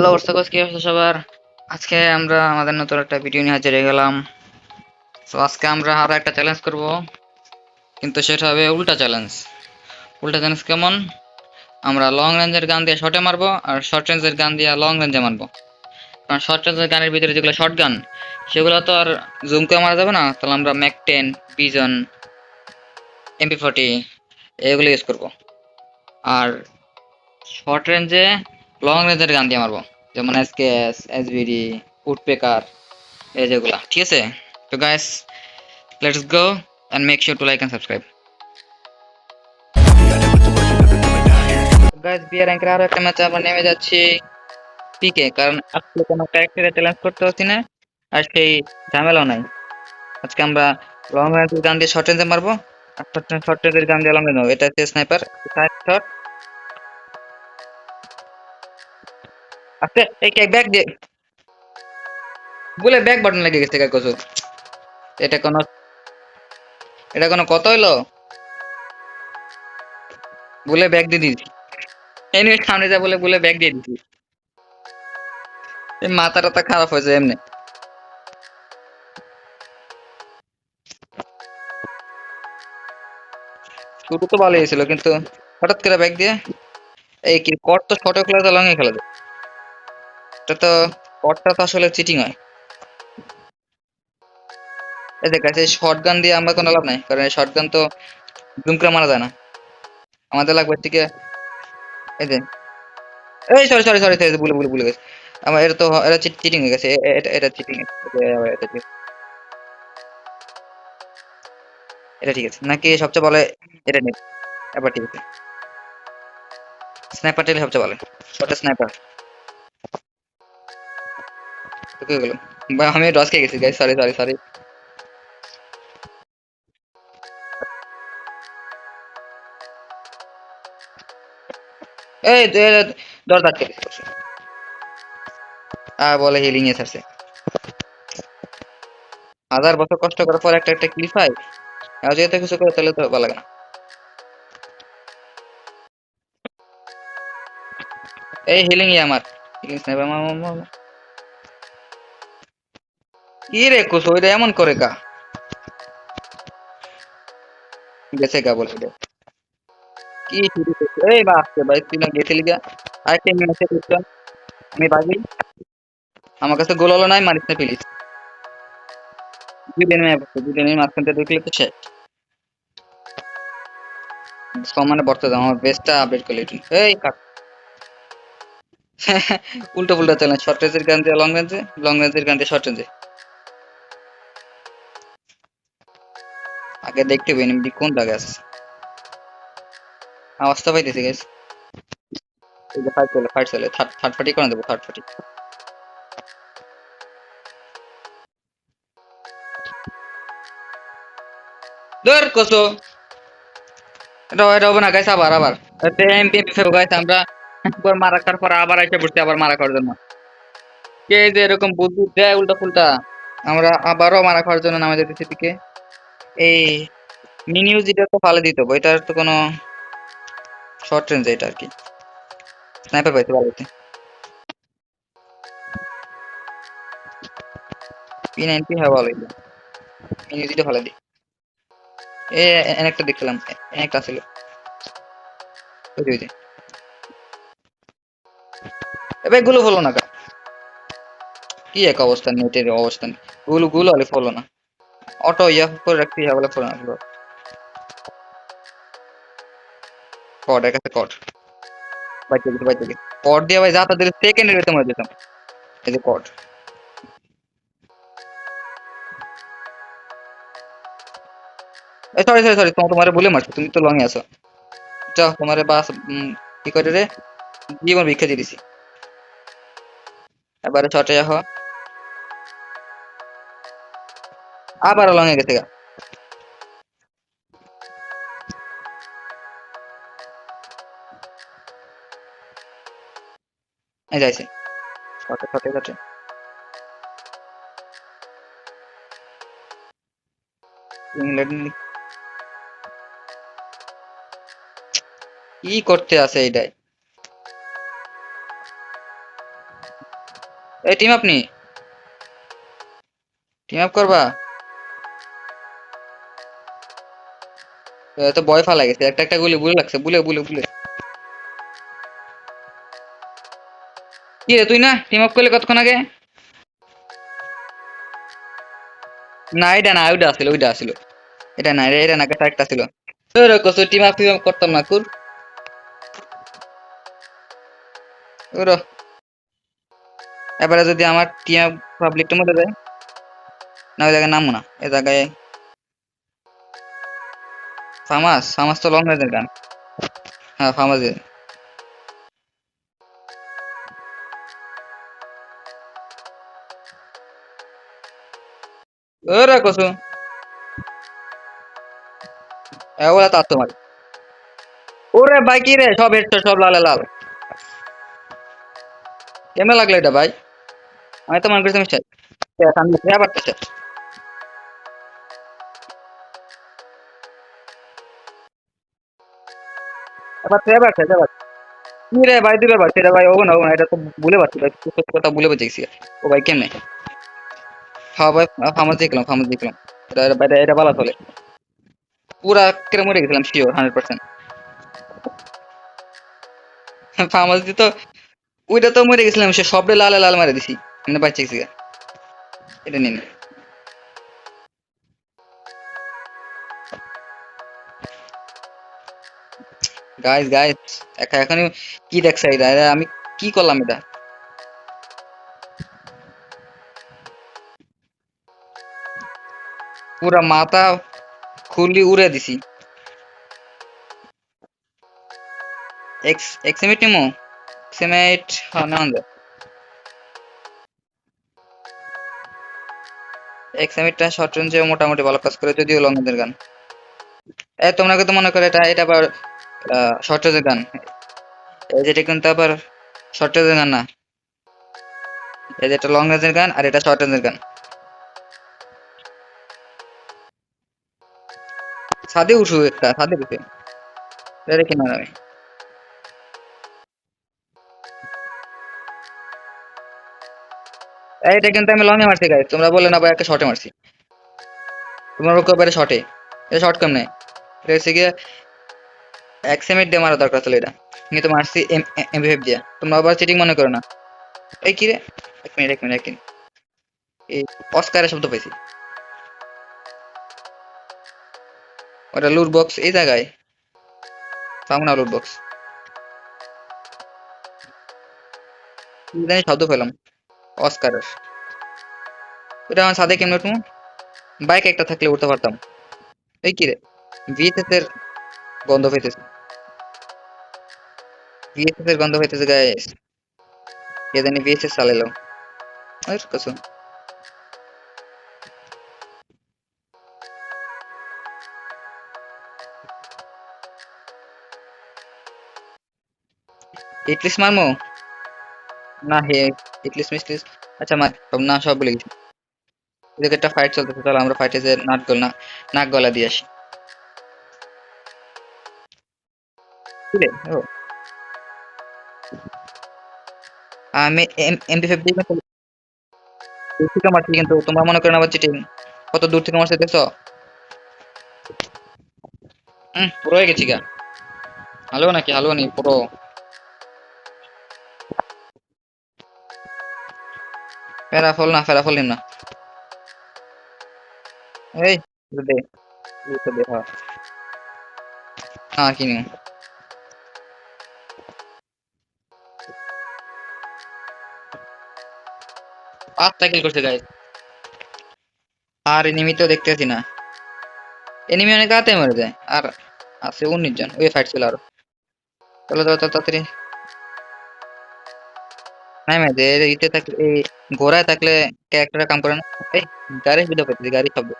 Hello অর্ষকোষ, কি অবস্থা সবার? আজকে আমরা আমাদের নতুন একটা ভিডিও নিয়ে হাজির হয়ে গেলাম। তো আজকে আমরা আরো একটা চ্যালেঞ্জ করব, কিন্তু সেটা হবে উল্টা চ্যালেঞ্জ। উল্টা চ্যালেঞ্জ কেমন? আমরা লং রেঞ্জের গান দিয়ে শর্টে মারবো, আর শর্ট রেঞ্জের গান দিয়ে লং রেঞ্জে মারবো। কারণ শর্ট রেঞ্জের গানের ভিতরে যেগুলো শর্ট গান, সেগুলো তো আর জুম করে মারা যাবে না। তাহলে আমরা ম্যাক 10, বিজন, MP40 এগুলো ইউজ করব। আর শর্ট রেঞ্জে লং রেঞ্জের গান দিয়ে মারবো, যেমন SKS, SVD, উডপেকার, এই যেগুলা। ঠিক আছে? তো guys, let's go and make sure to like and subscribe. Guys, বিয়ার র্যাঙ্কের আরো একটা ম্যাচে আমরা নেমে যাচ্ছি পিকে, কারণ আজকে কোনো ক্যারেক্টারে চ্যালেঞ্জ করতে হচ্ছি না, আর সেই ঝামেলাও নাই। আজকে আমরা লং রেঞ্জের গান দিয়ে শর্ট রেঞ্জে মারবো, আর শর্ট রেঞ্জের গান দিয়ে লং রেঞ্জ মারবো। এটা হচ্ছে স্নাইপার শট। আস্তে, এই ব্যাক দিয়ে বলে ব্যাক বাটন লেগে গেছে কিছু। এটা কোনো এটা কোনো কথা হইলো? বলে ব্যাক দিয়ে দিয়েছি। এনিওয়ে, সামনে যা বলে বলে ব্যাক দিয়ে দিয়েছি। এই মাথা টাথা খারাপ হয়েছে এমনি। শুরু তো ভালোই ছিল, কিন্তু হঠাৎ করে ব্যাক দিয়ে এই কি কট তো শর্টে খেলা যায়, লং এ খেলা যায়। এটা তো কটটা তো আসলে চিটিং হয়। এই দেখ এই শর্ট গান দিয়ে আমরা কোনো লাভ নাই, কারণ এই শর্ট গান তো জুম করে মারা যায় না। আমাদের লাগবে থেকে এই যে, এই সরি সরি সরি সরি, ভুলে ভুলে ভুলে গেছে আমার। এটা তো এটা চিটিং হয়ে গেছে। এটা এটা চিটিং। এটা ঠিক আছে নাকি? সবচেয়ে বলে এটা নেই। এবার ঠিক আছে, স্নাইপার টেলে সবচেয়ে বলে শর্টে স্নাইপার। তো কি গেল ভাই, আমি ডস খেয়ে গেছি গাইস, সরি সরি সরি। এই ডস আটকে গেছে। বলে হিলিং এ ছাড়ছে। 1000 বছর কষ্ট করার পর একটা একটা ক্লিপ হয়, আর যেহেতু কিছু করে তাহলে তো ভালো লাগে না। এই হিলিং ই আমার হিলিং স্নাইপার কি রে কুস, ওইটা এমন করে কা গেছে গা বলে দে। কি শুরু করছে? এই বাপরে ভাই, তুই না গেছিলি গা আরেকটা মেসে করতাম। আমি বাজি, আমার কাছে গোল হলো নাই, মারিস না প্লিজ। দুই দিন দুই দিনের মাঝখান থেকে ঢুকলে তো শেষ। সমানে বর্তে দাও, আমার বেস্টটা আপডেট করলে তুই এই কাট। উল্টো পুল্টা চ্যালেঞ্জ, শর্ট রেঞ্জের গান দিয়ে লং রেঞ্জে, লং রেঞ্জের গান দিয়ে শর্ট রেঞ্জে। আগে দেখতে হবে এনিমিটি কোন জায়গায় আছে। আওয়াজটা পাইতেছি গাইস। এই যে ফাইট চলে থার্ড থার্ড পার্টি করে দেবো, থার্ড পার্টি। ধর কসো, এটা এটা হবে না গাইস। আবার আবার এমপি ফেরো গাইস, আমরা একবার মারা খাওয়ার পর আবার এসে পড়ছি আবার মারা খাওয়ার জন্য। কে যে এরকম বুদ্ধি দেয় উল্টা ফুলটা। আমরা আবারও মারা খাওয়ার জন্য নামে যেতেছি দিকে। এই মিনি ইউজিটা তো ফালে দিতে হবে, এটার তো কোনো শর্ট রেঞ্জ এটা আর কি। স্নাইপার পাইতে ভালো হইতে। P90 হ্যাঁ ভালো হইলো। মিনি ইউজিটা ফালে দিই। এ একটা দেখলাম, একটা ছিল ওই যে ওই যে। এবার গুলো হলো না কা, কি এক অবস্থা নেটের অবস্থান। গুলো গুলো হলে ফলো না, অটো ইয়া করে রাখতে ইয়া বলে ফলো না। কড এক আছে, কড বাইতে গেছে বাইতে গেছে। কড দিয়ে ভাই যা তাদের সেকেন্ডের ভিতরে মরে যেতাম। এই যে কড। সরি সরি সরি, তোমার বলে মারছো, তুমি তো লং এ আছো। যাও তোমার বাস কি করে রে, জীবন ভিক্ষা দিয়ে দিছি। এবারে শর্টে যাও, আবার লং এ গেছে গা। এই যাইছে শর্টে শর্টে শর্টে। ইংল্যান্ড কি করতে আছে এইটাই। এই টিম আপনি টিম আপ করবা? তো ভয় ফালা গেছে, একটা একটা গুলি বুলে লাগছে, বুলে বুলে বুলে। কি রে তুই না টিম আপ করলে কতক্ষণ আগে? না এটা না, ওইটা আসছিল, ওইটা আসছিল। এটা না, এটা না, একটা ছিল। তোর কসু টিম আপ করতাম না কুর। ওর এবারে যদি আমার টিম আপ পাবলিকটার মধ্যে যায়, না ওই জায়গায় নামবো না, এ জায়গায় ফামাস ফামাস তো লং রেঞ্জের গান। হ্যাঁ ফামাস। ওরে কসু ওরা তার তোমার। ওরে ভাই কি রে, সব হেডশট, সব লাল লাল। কেমন লাগলো এটা ভাই? আমি তো মনে করছি মিস্টার সামনে থেকে আবার তো আবার তো এবার এবার কি রে ভাই, দুবার বাড়ছে রে ভাই, ও না এটা তো ভুলে পারছি ভাই, সত্যি কথা ভুলে পাচ্ছি। ও ভাই কেমনে? হ্যাঁ ভাই, ফার্মাস দেখলাম, ফার্মাস দেখলাম। এটা ভালো চলে। পুরা কেটে মরে গেছিলাম শিওর 100%। ফার্মাস দিয়ে তো ওইটা তো মরে গেছিলাম, সে সবটা লাল লাল মারে দিছি, মানে বাচ্চা গেছি। এটা নিন গাইস গাইস, এখনই কি দেখছে এটা? আমি কি করলাম এটা? পুরা মাথা খুলি উড়ে দিছি। এক্সএমিট নিমো, এক্সএমিট। হ্যাঁ না, এক্সএমিটটা শর্ট রেঞ্জে মোটামুটি ভালো কাজ করে, যদিও লং রেঞ্জের গান। তোমরা তো মনে করে এটা আবার শর্ট রেঞ্জের গান। যেটা কিন্তু আবার শর্ট রেঞ্জের গান না, এই যে এটা লং রেঞ্জের গান আর এটা শর্ট রেঞ্জের গান। ছাদে উঠু, একটা ছাদে উঠে এটা কিনা আমি। এটা কিন্তু আমি লং এ মারছি গাইস, তোমরা বলে না ভাই একটা শর্টে মারছি। তোমার একেবারে শর্টে, এটা শর্ট কম নেই। এটা হচ্ছে গিয়ে এক্সএমিট দিয়ে মারা দরকার ছিল এটা, কিন্তু মারছি এমভি5 দিয়ে। তোমরা আবার চিটিং মনে করো না। এই কি রে, এক মিনিট এক মিনিট এক মিনিট, এই অস্কারের শব্দ পেয়েছি। ওটা লুট বক্স এই জায়গায়, পাবো না লুট বক্স। কি জানি শব্দ পেলাম অস্কারের। ওটা আমার সাথে কেমন উঠবো? বাইক একটা থাকলে উঠতে পারতাম। এই কি রে, ভিএসএস এর গন্ধ পেতেছে, ভিএসএস এর গন্ধ পেতেছে গাইস। কে জানি ভিএসএস চালাইলো। আর কিছু ইটলিস মারমো না হে, ইটলিস মিস্টলিস। আচ্ছা মার সব, না সব বলে গেছি। এদিকে একটা ফাইট চলতেছে, চলো আমরা ফাইটে যে নাক গলা দিয়ে আসি। কি রে? ও, আমি এমপি5 দিয়ে কিন্তু দূর থেকে মারছি, কিন্তু তোমরা মনে করেন আবার চিটিং। কত দূর থেকে মারছে দেখছো? পুরো হয়ে গেছি গা। হালো নাকি, হালো নি পুরো। ফেরাফল না, ফেরাফল নিম না। এই দে, দে হ্যাঁ। না কিনি, 5টা কিল করছে গাইস। আর এনিমি তো দেখতেছি না, এনিমি অনেক রাতে মরে যায়। আর আছে 19 জন, ওই ফাইট ছিল আরো। চলো চলো চলো, তাড়াতাড়ি। নাই ভাই, যে ইতে থাকলে, এই ঘোড়ায় থাকলে ক্যারেক্টারটা কাম করে না। এই গাড়ি ভিডিও পেতেছি, গাড়ি শব্দ।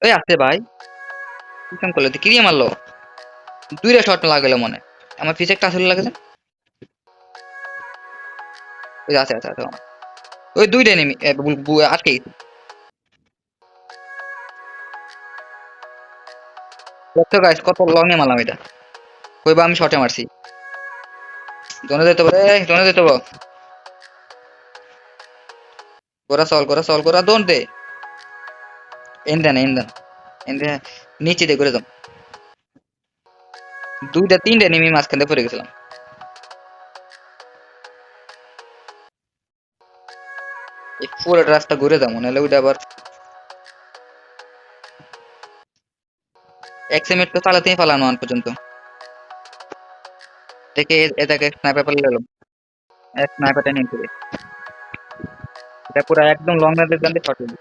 ওই আসছে ভাই, কি কাম করলো, কি দিয়ে মারলো? দুইটা শট লাগালো মনে হয়। আমার পিছে একটা আসলে লাগে। ওই আছে আছে আছে আমার। ওই দুইটা এনিমি আটকে গেছে। দেখছো গাইস কত লং এ মারলাম এটা, কইবা আমি শটে মারছি। জোনে যেতে পারে, জোনে যেতে পারো। গোরা সল গোরা দৌড় দে। এন দেন নিচে দিয়ে করে দাও। দুইটা তিনটা নেমে মাঝখানে পড়ে গেছিলাম। এই পুরো রাস্তা ঘুরে দাও, মনে হলে ওইটা আবার 1 মিনিট তো চালাতেই পালানো আন পর্যন্ত। থেকে এটাকে স্নাইপার পারলে গেল, এক স্নাইপারটা নিয়ে চলে। এটা পুরো একদম লং রেঞ্জের গান দিয়ে ফাটিয়ে দিই।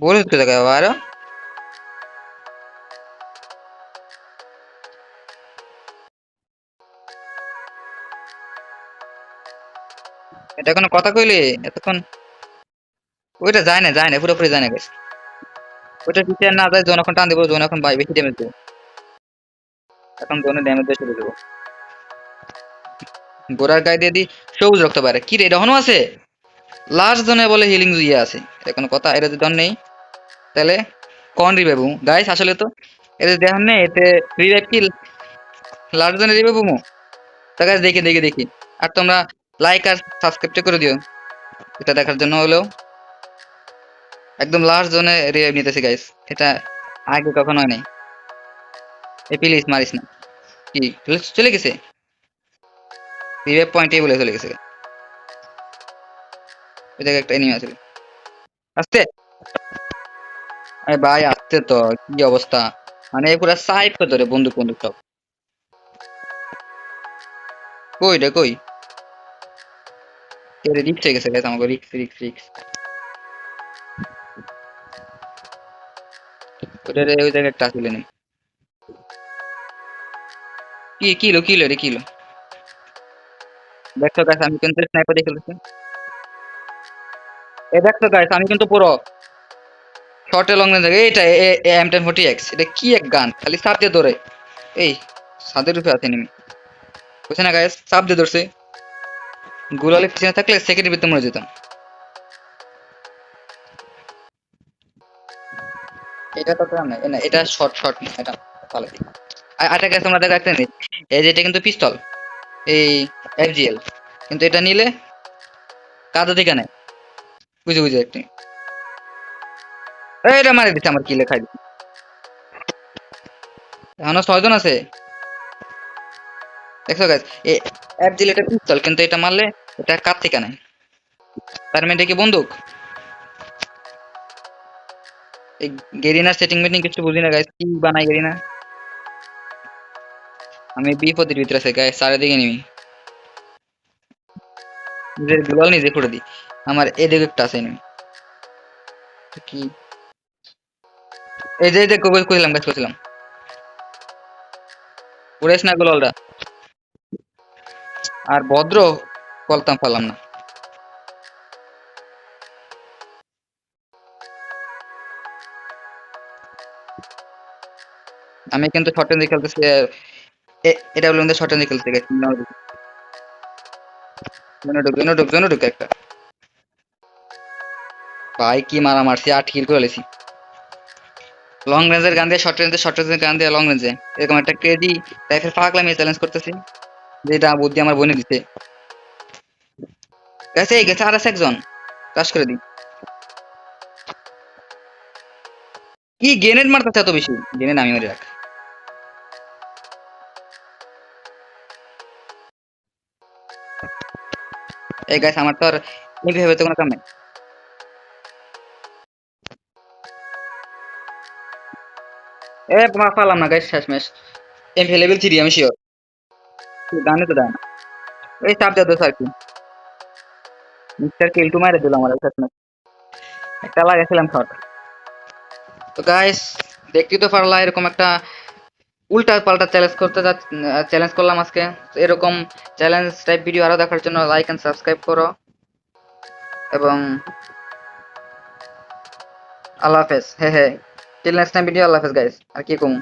বলে দিতে থাকে আবার। এটা কোনো কথা কইলে এতক্ষণ। ওইটা যায় না পুরোপুরি যায় না guys। ওইটা পিছিয়ে না যায়, যখন টান দেবো যখন এখন বাই বেশি ড্যামেজ দেবো। এখন জোনে ড্যামেজ দিয়ে শুরু দেবো। গোড়ার গায়ে দিয়ে দিই সবুজ রক্ত পারে, কি রে এটা এখনো আছে। লাস্ট জোনে বলে হিলিং ইয়ে আছে, এটা কোনো কথা? এটা যদি নেই তাহলে কোন রিভাইভ গাইস? আসলে তো এতে দেখেন না, এতে রিভাইভ কি লাস্ট জোনে রিভাইভ মো। তা guys দেখি। আর তোমরা লাইক আর সাবস্ক্রাইব করে দিও এটা দেখার জন্য হলেও। একদম লাস্ট জোনে রিভাইভ নিতেছি গাইস, এটা আগে কখনো হয় নাই। এই প্লিজ মারিস না। কি চলে গেছে? রিভাইভ পয়েন্টে বলে চলে গেছে। ওই জায়গায় একটা এনিমি আছে। আস্তে, আরে ভাই আসতে তো। কি অবস্থা, মানে পুরা সাইড করে ধরে বন্দুক সব। কই রে কই? রিক্স হয়ে গেছে গাইস, আমাকে রিক্স। ওই জায়গায় একটা আসলে নেই। কিলো রে কিলো। দেখছো গাইস আমি কিন্তু স্নাইপার দিয়ে খেলতেছি। এ দেখছো গাইস আমি কিন্তু পুরো শর্টে লং রেঞ্জ। এইটা M1040X, এটা কি এক গান, খালি চাপ দিয়ে ধরে। এই ছাদের উপরে আছে নেমি, বুঝছে না গাইস? চাপ দিয়ে ধরছে। গুলালে পিছনে থাকলে সেকেন্ডের ভিতরে মরে যেতাম। এটা তো না, না এটা শর্ট না এটা পালাতে। আটা গাইস তোমরা দেখা একটা জিনিস, এই যে এটা কিন্তু পিস্তল, এই FGL, কিন্তু এটা নিলে কাঁধে দিকে নেয়। বুঝে একটি এটা মারি দিচ্ছে, আমার কিলে খাই দিচ্ছে। এখনো 6 জন আছে। দেখছো গাইস, এই FGL এটা পিস্তল, কিন্তু এটা মারলে এটা কাঁধ থেকে নেয়। তার মানে এটা কি বন্দুক? এই গেরিনার সেটিং মেটিং কিছু বুঝি না গাইস, কি বানাই গেরিনা। আমি বিপদের ভিতরে আছে গাইস, চারিদিকে নিমি নিজের গ্লোয়াল নিজে করে দিই। আমার এদিকে একটা আছে enemy। কি এই যে কইছিলাম গাছ কইছিলাম, উড়াইস না গ্লোয়ালটা। আর ভদ্র বলতাম পারলাম না। আমি কিন্তু শর্ট রেঞ্জে খেলতেছি। এটা হলো আমাদের শর্ট রেঞ্জে খেলতে গেছি। জোনে ঢুক একটা। ভাই কি মারা মারছি, 8 কিল করে লেছি। লং রেঞ্জের গান দিয়ে শর্ট রেঞ্জের গান দিয়ে লং রেঞ্জে এরকম একটা ক্রেজি লাইফের পাগলামি চ্যালেঞ্জ করতেছি, যেটা বুদ্ধি আমার বনে দিতে গেছে আর আছে একজন। ক্রাশ করে দিই। কি গ্রেনেড মারতেছে এত বেশি? গ্রেনেড আমি মেরে রাখ। এই গাছ আমার তো আর এইভাবে তো কোনো কাম নেই। পারলাম না গাছ, শেষ ম্যাচ। এভেলেবেল 3 আমি শিওর। গানে তো দেয় না। এই চাপ দেওয়া দোষ আর কি। মিস্টার কিল টু মারে দিল আমার শেষ ম্যাচ। একটা লাগাইছিলাম শট। তো গাইস দেখতেই তো পারলা, এরকম একটা উল্টা পাল্টা চ্যালেঞ্জ করলাম আজকে। তো এরকম চ্যালেঞ্জ টাইপ ভিডিও আরো দেখার জন্য লাইক এন্ড সাবস্ক্রাইব করো। এবং আল্লাহ হাফেজ। টিল নেক্সট টাইম ভিডিও, আল্লাহ হাফেজ গাইস। আর কি কম।